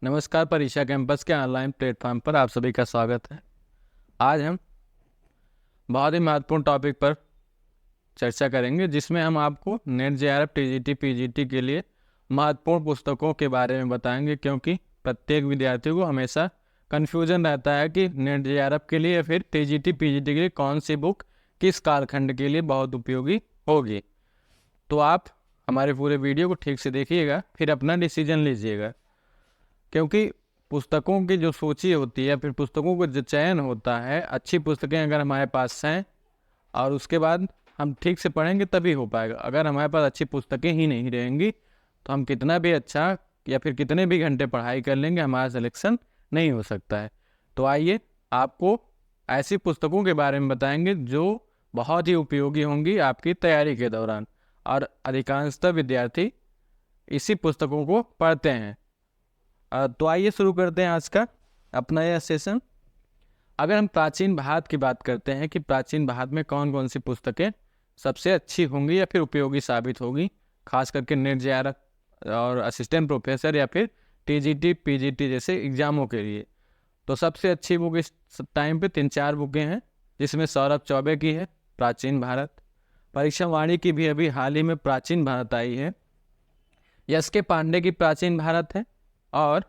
नमस्कार। परीक्षा कैंपस के ऑनलाइन प्लेटफॉर्म पर आप सभी का स्वागत है। आज हम बहुत ही महत्वपूर्ण टॉपिक पर चर्चा करेंगे, जिसमें हम आपको नेट जेआरएफ टीजीटी पीजीटी के लिए महत्वपूर्ण पुस्तकों के बारे में बताएंगे, क्योंकि प्रत्येक विद्यार्थी को हमेशा कन्फ्यूजन रहता है कि नेट जेआरएफ के लिए या फिर टीजीटी पीजीटी के लिए कौन सी बुक किस कालखंड के लिए बहुत उपयोगी होगी। तो आप हमारे पूरे वीडियो को ठीक से देखिएगा, फिर अपना डिसीजन लीजिएगा, क्योंकि पुस्तकों की जो सूची होती है, फिर पुस्तकों का जो चयन होता है, अच्छी पुस्तकें अगर हमारे पास हैं और उसके बाद हम ठीक से पढ़ेंगे तभी हो पाएगा। अगर हमारे पास अच्छी पुस्तकें ही नहीं रहेंगी तो हम कितना भी अच्छा या फिर कितने भी घंटे पढ़ाई कर लेंगे, हमारा सिलेक्शन नहीं हो सकता है। तो आइए आपको ऐसी पुस्तकों के बारे में बताएंगे जो बहुत ही उपयोगी होंगी आपकी तैयारी के दौरान, और अधिकांशतः विद्यार्थी इसी पुस्तकों को पढ़ते हैं। तो आइए शुरू करते हैं आज का अपना यह सेशन। अगर हम प्राचीन भारत की बात करते हैं कि प्राचीन भारत में कौन कौन सी पुस्तकें सबसे अच्छी होंगी या फिर उपयोगी साबित होगी, खास करके नेट जेआरएफ और असिस्टेंट प्रोफेसर या फिर टीजीटी पीजीटी जैसे एग्जामों के लिए, तो सबसे अच्छी बुक इस टाइम पे 3-4 बुकें हैं, जिसमें सौरभ चौबे की है प्राचीन भारत, परीक्षा वाणी की भी अभी हाल ही में प्राचीन भारत आई है, एस के पांडे की प्राचीन भारत है, और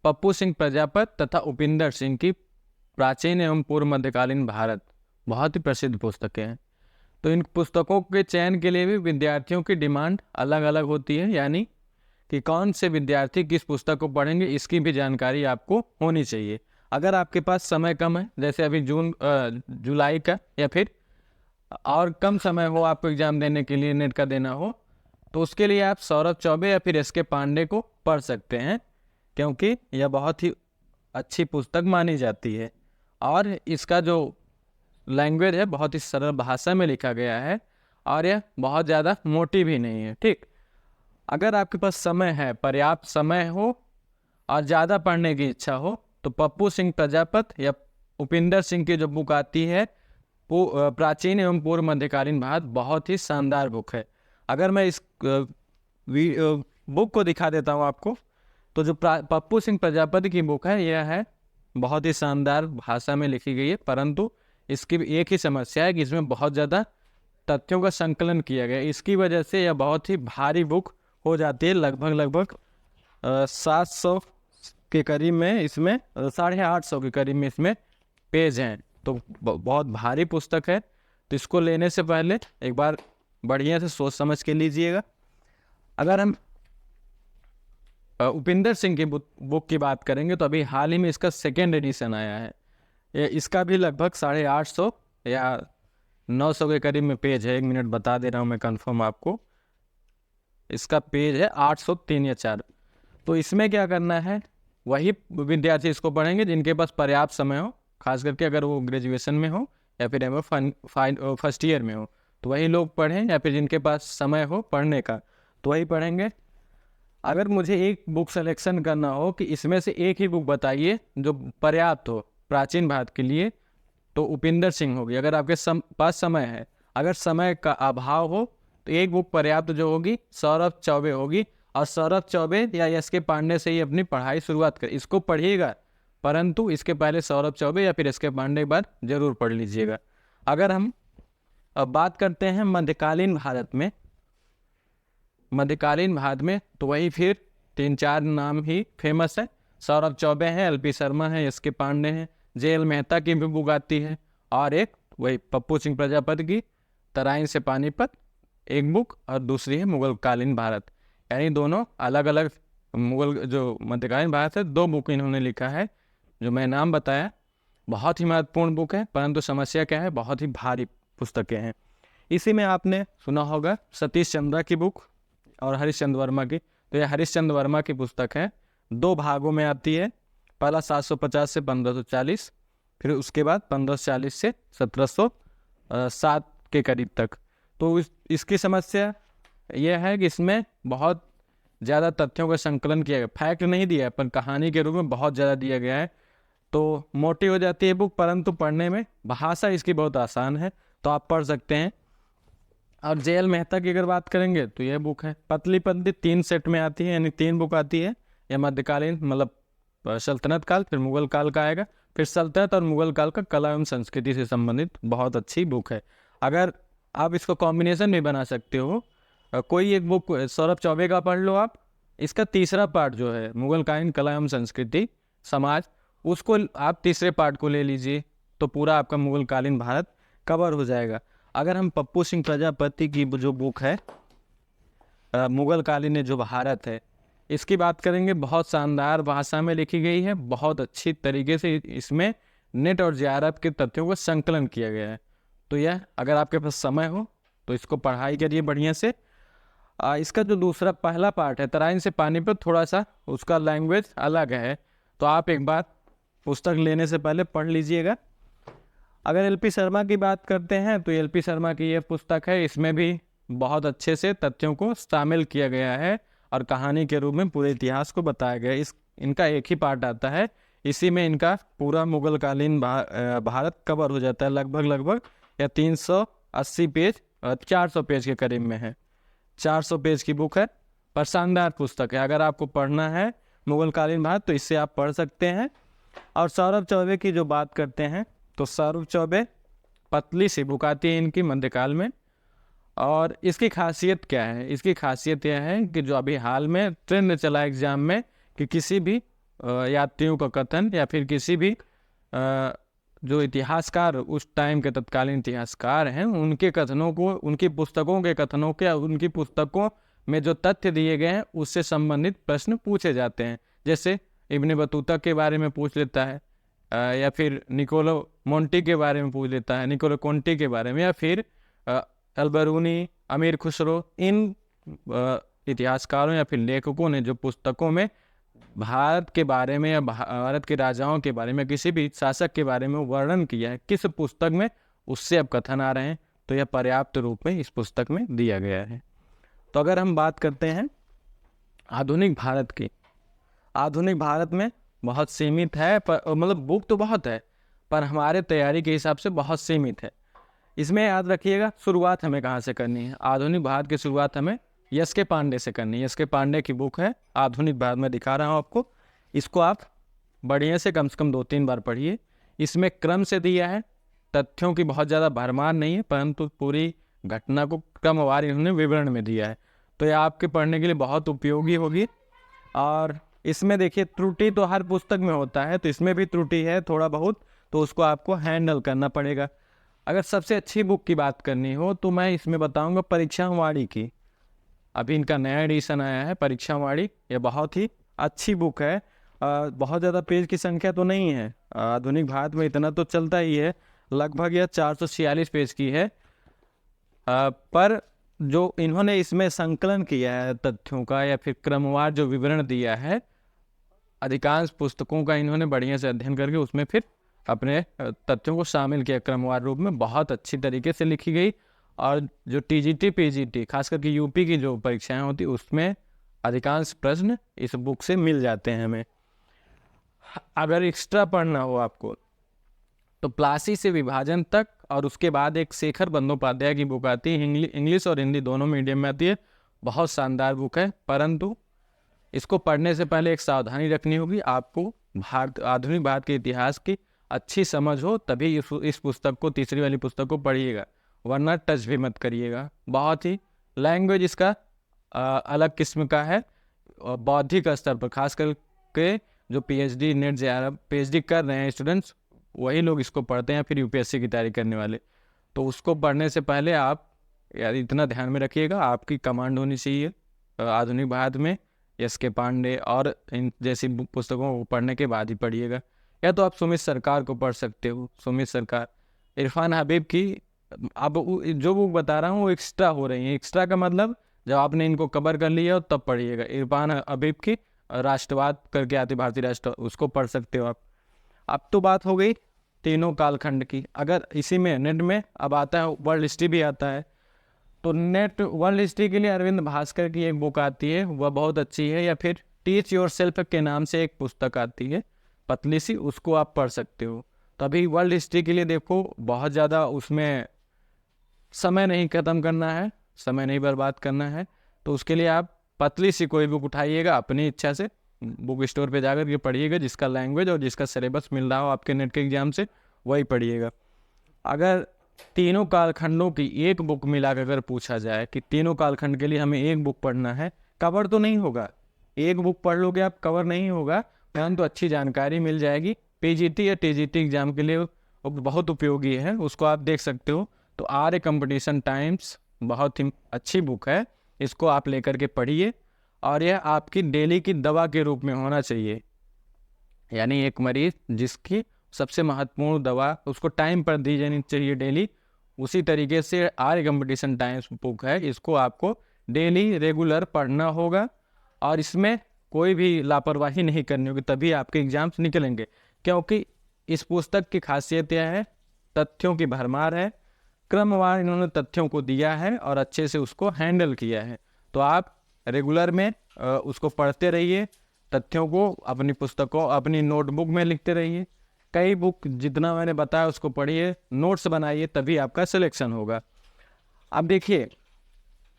पप्पू सिंह प्रजापत तथा उपिंदर सिंह की प्राचीन एवं पूर्व मध्यकालीन भारत, बहुत ही प्रसिद्ध पुस्तकें हैं। तो इन पुस्तकों के चयन के लिए भी विद्यार्थियों की डिमांड अलग अलग होती है, यानी कि कौन से विद्यार्थी किस पुस्तक को पढ़ेंगे इसकी भी जानकारी आपको होनी चाहिए। अगर आपके पास समय कम है, जैसे अभी जुलाई का, या फिर और कम समय हो आपको एग्जाम देने के लिए, नेट का देना हो, तो उसके लिए आप सौरभ चौबे या फिर एस के पांडे को पढ़ सकते हैं, क्योंकि यह बहुत ही अच्छी पुस्तक मानी जाती है और इसका जो लैंग्वेज है बहुत ही सरल भाषा में लिखा गया है, और यह बहुत ज़्यादा मोटी भी नहीं है। ठीक, अगर आपके पास समय है, पर्याप्त समय हो और ज़्यादा पढ़ने की इच्छा हो, तो पप्पू सिंह प्रजापत या उपिंदर सिंह की जो बुक आती है प्राचीन एवं पूर्व मध्यकालीन भारत, बहुत ही शानदार बुक है। अगर मैं इस बुक को दिखा देता हूँ आपको, तो जो पप्पू सिंह प्रजापति की बुक है, यह है बहुत ही शानदार भाषा में लिखी गई है, परंतु इसकी एक ही समस्या है कि इसमें बहुत ज़्यादा तथ्यों का संकलन किया गया है। इसकी वजह से यह बहुत ही भारी बुक हो जाती है। लगभग 700 के करीब में इसमें, 850 के करीब में इसमें पेज हैं, तो बहुत भारी पुस्तक है। तो इसको लेने से पहले एक बार बढ़िया से सोच समझ के लीजिएगा। अगर हम उपिंदर सिंह की बुक की बात करेंगे, तो अभी हाल ही में इसका सेकेंड एडिशन आया है। इसका भी लगभग 850 या 900 के करीब में पेज है। 1 मिनट बता दे रहा हूँ मैं कंफर्म आपको। इसका पेज है 803 या 4। तो इसमें क्या करना है, वही विद्यार्थी इसको पढ़ेंगे जिनके पास पर्याप्त समय हो, खास करके अगर वो ग्रेजुएशन में हो या फिर फर्स्ट ईयर में हो, तो वही लोग पढ़ें, या फिर जिनके पास समय हो पढ़ने का तो वही पढ़ेंगे। अगर मुझे एक बुक सेलेक्शन करना हो कि इसमें से एक ही बुक बताइए जो पर्याप्त हो प्राचीन भारत के लिए, तो उपिंदर सिंह होगी, अगर आपके पास समय है। अगर समय का अभाव हो तो एक बुक पर्याप्त जो होगी सौरभ चौबे होगी, और सौरभ चौबे या एस के पांडे से ही अपनी पढ़ाई शुरुआत कर, इसको पढ़िएगा, परंतु इसके पहले सौरभ चौबे या फिर एस के पांडे के बाद जरूर पढ़ लीजिएगा। अगर हम अब बात करते हैं मध्यकालीन भारत में, तो वही फिर 3-4 नाम ही फेमस है। सौरभ चौबे हैं, एल पी शर्मा है, एस के पांडे हैं, जे एल मेहता की भी बुक आती है, और एक वही पप्पू सिंह प्रजापति की तराइन से पानीपत एक बुक, और दूसरी है मुगल कालीन भारत। यानी दोनों अलग अलग मुगल जो मध्यकालीन भारत है, 2 बुक इन्होंने लिखा है। जो मैं नाम बताया बहुत ही महत्वपूर्ण बुक है, परंतु समस्या क्या है, बहुत ही भारी पुस्तकें हैं। इसी में आपने सुना होगा सतीश चंद्रा की बुक और हरिश्चंद्र वर्मा की। तो यह हरिश्चंद्र वर्मा की पुस्तक है, 2 भागों में आती है। पहला 750 से 1540, फिर उसके बाद 1540 से 1707 के करीब तक। तो इसकी समस्या यह है कि इसमें बहुत ज़्यादा तथ्यों का संकलन किया गया, फैक्ट नहीं दिया है पर कहानी के रूप में बहुत ज़्यादा दिया गया है, तो मोटी हो जाती है बुक, परंतु पढ़ने में भाषा इसकी बहुत आसान है, तो आप पढ़ सकते हैं। और जे एल मेहता की अगर बात करेंगे तो यह बुक है पतली पतली 3 सेट में आती है, यानी 3 बुक आती है। या मध्यकालीन मतलब सल्तनत काल, फिर मुगल काल का आएगा, फिर सल्तनत और मुगल काल का कला एवं संस्कृति से संबंधित बहुत अच्छी बुक है। अगर आप इसको कॉम्बिनेशन में बना सकते हो, कोई एक बुक सौरभ चौबे का पढ़ लो आप, इसका तीसरा पार्ट जो है मुगलकालीन कला एवं संस्कृति समाज, उसको आप तीसरे पार्ट को ले लीजिए, तो पूरा आपका मुगलकालीन भारत कवर हो जाएगा। अगर हम पप्पू सिंह प्रजापति की जो बुक है मुगलकालीन जो भारत है, इसकी बात करेंगे, बहुत शानदार भाषा में लिखी गई है, बहुत अच्छी तरीके से इसमें नेट और जेआरएफ के तथ्यों को संकलन किया गया है। तो यह अगर आपके पास समय हो तो इसको पढ़ाई करिए बढ़िया से। इसका जो दूसरा पहला पार्ट है तराइन से पानीपत, थोड़ा सा उसका लैंग्वेज अलग है, तो आप एक बार पुस्तक लेने से पहले पढ़ लीजिएगा। अगर एलपी शर्मा की बात करते हैं तो एलपी शर्मा की यह पुस्तक है, इसमें भी बहुत अच्छे से तथ्यों को शामिल किया गया है और कहानी के रूप में पूरे इतिहास को बताया गया है। इनका एक ही पार्ट आता है, इसी में इनका पूरा मुगलकालीन भारत कवर हो जाता है, लगभग या 380 पेज 400 पेज के करीब में है, 400 पेज की बुक है, पर शानदार पुस्तक है। अगर आपको पढ़ना है मुगलकालीन भारत तो इससे आप पढ़ सकते हैं। और सौरभ चौबे की जो बात करते हैं तो सौरभ चौबे पतली सी बुक आती है इनकी मध्यकाल में, और इसकी खासियत क्या है? इसकी खासियत यह है कि जो अभी हाल में ट्रेंड चला एग्जाम में कि किसी भी यात्रियों का कथन या फिर किसी भी जो इतिहासकार उस टाइम के तत्कालीन इतिहासकार हैं उनके कथनों को, उनकी पुस्तकों के कथनों के, उनकी पुस्तकों में जो तथ्य दिए गए हैं उससे संबंधित प्रश्न पूछे जाते हैं। जैसे इब्न बतूता के बारे में पूछ लेता है, या फिर निकोलो मोंटी के बारे में पूछ लेता है, निकोलो कोंटी के बारे में, या फिर अलबरूनी, अमीर खुसरो, इन इतिहासकारों या फिर लेखकों ने जो पुस्तकों में भारत के बारे में या भारत के राजाओं के बारे में, किसी भी शासक के बारे में वर्णन किया है किस पुस्तक में, उससे अब कथन आ रहे हैं, तो यह पर्याप्त रूप में इस पुस्तक में दिया गया है। तो अगर हम बात करते हैं आधुनिक भारत की, आधुनिक भारत में बहुत सीमित है, पर मतलब बुक तो बहुत है पर हमारे तैयारी के हिसाब से बहुत सीमित है। इसमें याद रखिएगा शुरुआत हमें कहाँ से करनी है, आधुनिक भारत की शुरुआत हमें यस के पांडे से करनी है। यस के पांडे की बुक है आधुनिक भारत में, दिखा रहा हूँ आपको, इसको आप बढ़िया से कम 2-3 बार पढ़िए। इसमें क्रम से दिया है, तथ्यों की बहुत ज़्यादा भरमार नहीं है, परंतु पूरी घटना को क्रमवार इन्होंने विवरण में दिया है, तो यह आपके पढ़ने के लिए बहुत उपयोगी होगी। और इसमें देखिए त्रुटि तो हर पुस्तक में होता है, तो इसमें भी त्रुटि है थोड़ा बहुत, तो उसको आपको हैंडल करना पड़ेगा। अगर सबसे अच्छी बुक की बात करनी हो तो मैं इसमें बताऊंगा परीक्षावाणी की, अभी इनका नया एडिशन आया है परीक्षावाणी, यह बहुत ही अच्छी बुक है। बहुत ज़्यादा पेज की संख्या तो नहीं है, आधुनिक भारत में इतना तो चलता ही है, लगभग यह 446 पेज की है, पर जो इन्होंने इसमें संकलन किया है तथ्यों का या फिर क्रमवार जो विवरण दिया है, अधिकांश पुस्तकों का इन्होंने बढ़िया से अध्ययन करके उसमें फिर अपने तथ्यों को शामिल किया क्रमवार रूप में, बहुत अच्छी तरीके से लिखी गई। और जो टीजीटी पीजीटी खास करके यूपी की जो परीक्षाएं होती उसमें अधिकांश प्रश्न इस बुक से मिल जाते हैं हमें। अगर एक्स्ट्रा पढ़ना हो आपको तो प्लासी से विभाजन तक, और उसके बाद एक शेखर बंदोपाध्याय की बुक आती है, इंग्लिश और हिंदी दोनों मीडियम में आती है, बहुत शानदार बुक है, परंतु इसको पढ़ने से पहले एक सावधानी रखनी होगी, आपको आधुनिक भारत के इतिहास की अच्छी समझ हो तभी इस पुस्तक को, तीसरी वाली पुस्तक को पढ़िएगा, वरना टच भी मत करिएगा। बहुत ही लैंग्वेज इसका अलग किस्म का है, बौद्धिक स्तर पर, खास करके जो पीएचडी नेट जेआरएफ पीएचडी कर रहे हैं स्टूडेंट्स, वही लोग इसको पढ़ते हैं, फिर यूपीएससी की तैयारी करने वाले, तो उसको पढ़ने से पहले आप यार इतना ध्यान में रखिएगा, आपकी कमांड होनी चाहिए आधुनिक भारत में यस के पांडे और इन जैसी पुस्तकों को पढ़ने के बाद ही पढ़िएगा। या तो आप सुमित सरकार को पढ़ सकते हो, सुमित सरकार, इरफान हबीब की, अब जो बुक बता रहा हूँ वो एक्स्ट्रा हो रही है, एक्स्ट्रा का मतलब जब आपने इनको कवर कर लिया हो तब पढ़िएगा। इरफान हबीब की राष्ट्रवाद करके आती, भारतीय राष्ट्र, उसको पढ़ सकते हो आप। अब तो बात हो गई तीनों कालखंड की। अगर इसी में नेट में अब आता है वर्ल्ड हिस्ट्री भी आता है, तो नेट वर्ल्ड हिस्ट्री के लिए अरविंद भास्कर की एक बुक आती है, वह बहुत अच्छी है, या फिर टीच योर सेल्फ के नाम से एक पुस्तक आती है पतली सी, उसको आप पढ़ सकते हो। तभी वर्ल्ड हिस्ट्री के लिए देखो बहुत ज़्यादा उसमें समय नहीं ख़त्म करना है, समय नहीं बर्बाद करना है, तो उसके लिए आप पतली सी कोई बुक उठाइएगा अपनी इच्छा से, बुक स्टोर पे जाकर के पढ़िएगा, जिसका लैंग्वेज और जिसका सिलेबस मिल रहा हो आपके नेट के एग्ज़ाम से वही पढ़िएगा। अगर तीनों कालखंडों की एक बुक मिला कर अगर पूछा जाए कि तीनों कालखंड के लिए हमें एक बुक पढ़ना है, कवर तो नहीं होगा, एक बुक पढ़ लोगे आप कवर नहीं होगा, परंतु अच्छी जानकारी मिल जाएगी। पीजीटी या टीजीटी एग्ज़ाम के लिए बहुत उपयोगी है, उसको आप देख सकते हो। तो आर्य कंपटीशन टाइम्स बहुत ही अच्छी बुक है, इसको आप लेकर के पढ़िए और यह आपकी डेली की दवा के रूप में होना चाहिए। यानी एक मरीज जिसकी सबसे महत्वपूर्ण दवा उसको टाइम पर दी जानी चाहिए डेली, उसी तरीके से आर्य कंपटीशन टाइम्स बुक है, इसको आपको डेली रेगुलर पढ़ना होगा और इसमें कोई भी लापरवाही नहीं करनी होगी, तभी आपके एग्जाम्स निकलेंगे। क्योंकि इस पुस्तक की खासियत यह है, तथ्यों की भरमार है, क्रमवार इन्होंने तथ्यों को दिया है और अच्छे से उसको हैंडल किया है। तो आप रेगुलर में उसको पढ़ते रहिए, तथ्यों को अपनी पुस्तकों अपनी नोटबुक में लिखते रहिए। कई बुक जितना मैंने बताया उसको पढ़िए, नोट्स बनाइए, तभी आपका सिलेक्शन होगा। अब देखिए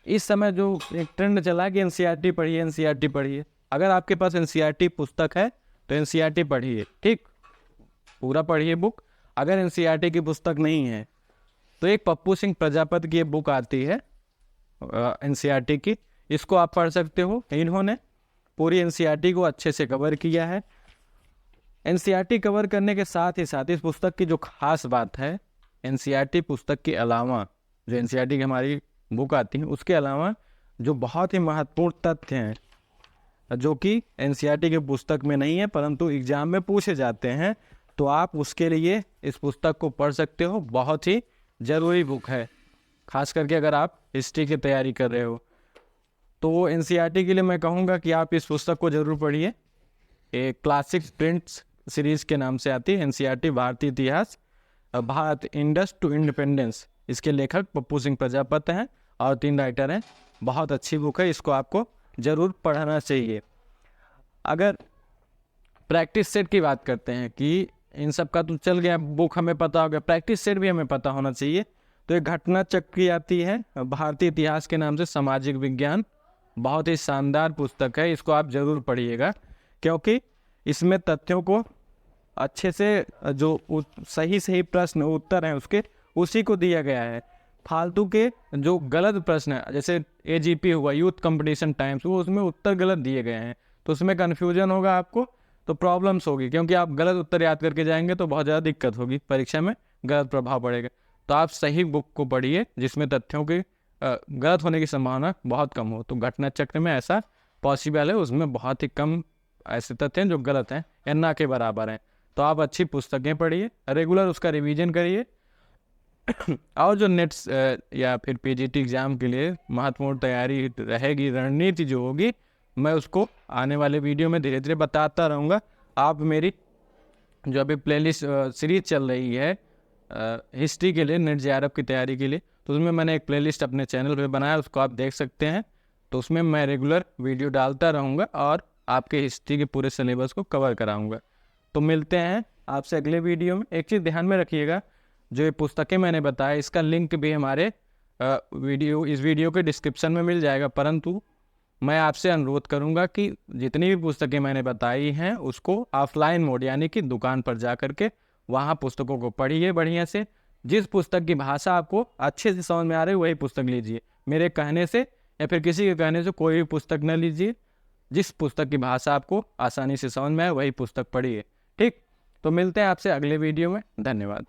इस समय जो एक ट्रेंड चला है कि एनसीईआरटी पढ़िए, एनसीईआरटी पढ़िए। अगर आपके पास एनसीईआरटी पुस्तक है तो एनसीईआरटी पढ़िए, ठीक, पूरा पढ़िए बुक। अगर एनसीईआरटी की पुस्तक नहीं है तो एक पप्पू सिंह प्रजापति की बुक आती है एनसीईआरटी की, इसको आप पढ़ सकते हो। इन्होंने पूरी एनसीईआरटी को अच्छे से कवर किया है। एनसीईआरटी कवर करने के साथ ही साथ इस पुस्तक की जो खास बात है, एनसीईआरटी पुस्तक के अलावा जो एनसीईआरटी की हमारी बुक आती है उसके अलावा जो बहुत ही महत्वपूर्ण तथ्य हैं जो कि एनसीईआरटी की पुस्तक में नहीं है परंतु एग्जाम में पूछे जाते हैं, तो आप उसके लिए इस पुस्तक को पढ़ सकते हो। बहुत ही ज़रूरी बुक है, खास करके अगर आप हिस्ट्री की तैयारी कर रहे हो तो एनसीईआरटी के लिए मैं कहूँगा कि आप इस पुस्तक को ज़रूर पढ़िए। एक क्लासिक प्रिंट्स सीरीज़ के नाम से आती है एनसीईआरटी भारतीय इतिहास, भारत इंडस टू इंडिपेंडेंस। इसके लेखक पप्पू सिंह प्रजापति हैं और 3 राइटर हैं। बहुत अच्छी बुक है, इसको आपको ज़रूर पढ़ना चाहिए। अगर प्रैक्टिस सेट की बात करते हैं कि इन सब का तो चल गया, बुक हमें पता हो गया, प्रैक्टिस सेट भी हमें पता होना चाहिए। तो एक घटना चक्री आती है भारतीय इतिहास के नाम से, सामाजिक विज्ञान, बहुत ही शानदार पुस्तक है, इसको आप ज़रूर पढ़िएगा क्योंकि इसमें तथ्यों को अच्छे से जो सही प्रश्न उत्तर हैं उसके उसी को दिया गया है। फालतू के जो गलत प्रश्न है, जैसे एजीपी हुआ यूथ कंपटीशन टाइम्स, वो उसमें उत्तर गलत दिए गए हैं तो उसमें कन्फ्यूजन होगा आपको, तो प्रॉब्लम्स होगी क्योंकि आप गलत उत्तर याद करके जाएंगे तो बहुत ज़्यादा दिक्कत होगी, परीक्षा में गलत प्रभाव पड़ेगा। तो आप सही बुक को पढ़िए जिसमें तथ्यों की गलत होने की संभावना बहुत कम हो। तो घटना चक्र में ऐसा पॉसिबल है, उसमें बहुत ही कम ऐसे तथ्य हैं जो गलत हैं या ना के बराबर हैं। तो आप अच्छी पुस्तकें पढ़िए, रेगुलर उसका रिवीजन करिए और जो नेट्स या फिर पीजीटी एग्ज़ाम के लिए महत्वपूर्ण तैयारी रहेगी, रणनीति जो होगी, मैं उसको आने वाले वीडियो में धीरे धीरे बताता रहूँगा। आप मेरी जो अभी प्लेलिस्ट सीरीज चल रही है हिस्ट्री के लिए, नेट जेआरएफ की तैयारी के लिए, तो उसमें मैंने एक प्लेलिस्ट अपने चैनल पे बनाया, उसको आप देख सकते हैं। तो उसमें मैं रेगुलर वीडियो डालता रहूँगा और आपके हिस्ट्री के पूरे सिलेबस को कवर कराऊँगा। तो मिलते हैं आपसे अगले वीडियो में। एक चीज़ ध्यान में रखिएगा, जो ये पुस्तकें मैंने बताया इसका लिंक भी हमारे इस वीडियो के डिस्क्रिप्शन में मिल जाएगा, परंतु मैं आपसे अनुरोध करूंगा कि जितनी भी पुस्तकें मैंने बताई हैं उसको ऑफलाइन मोड यानी कि दुकान पर जा कर के वहाँ पुस्तकों को पढ़िए बढ़िया से। जिस पुस्तक की भाषा आपको अच्छे से समझ में आ रही है वही पुस्तक लीजिए, मेरे कहने से या फिर किसी के कहने से कोई भी पुस्तक न लीजिए। जिस पुस्तक की भाषा आपको आसानी से समझ में आए वही पुस्तक पढ़िए, ठीक। तो मिलते हैं आपसे अगले वीडियो में, धन्यवाद।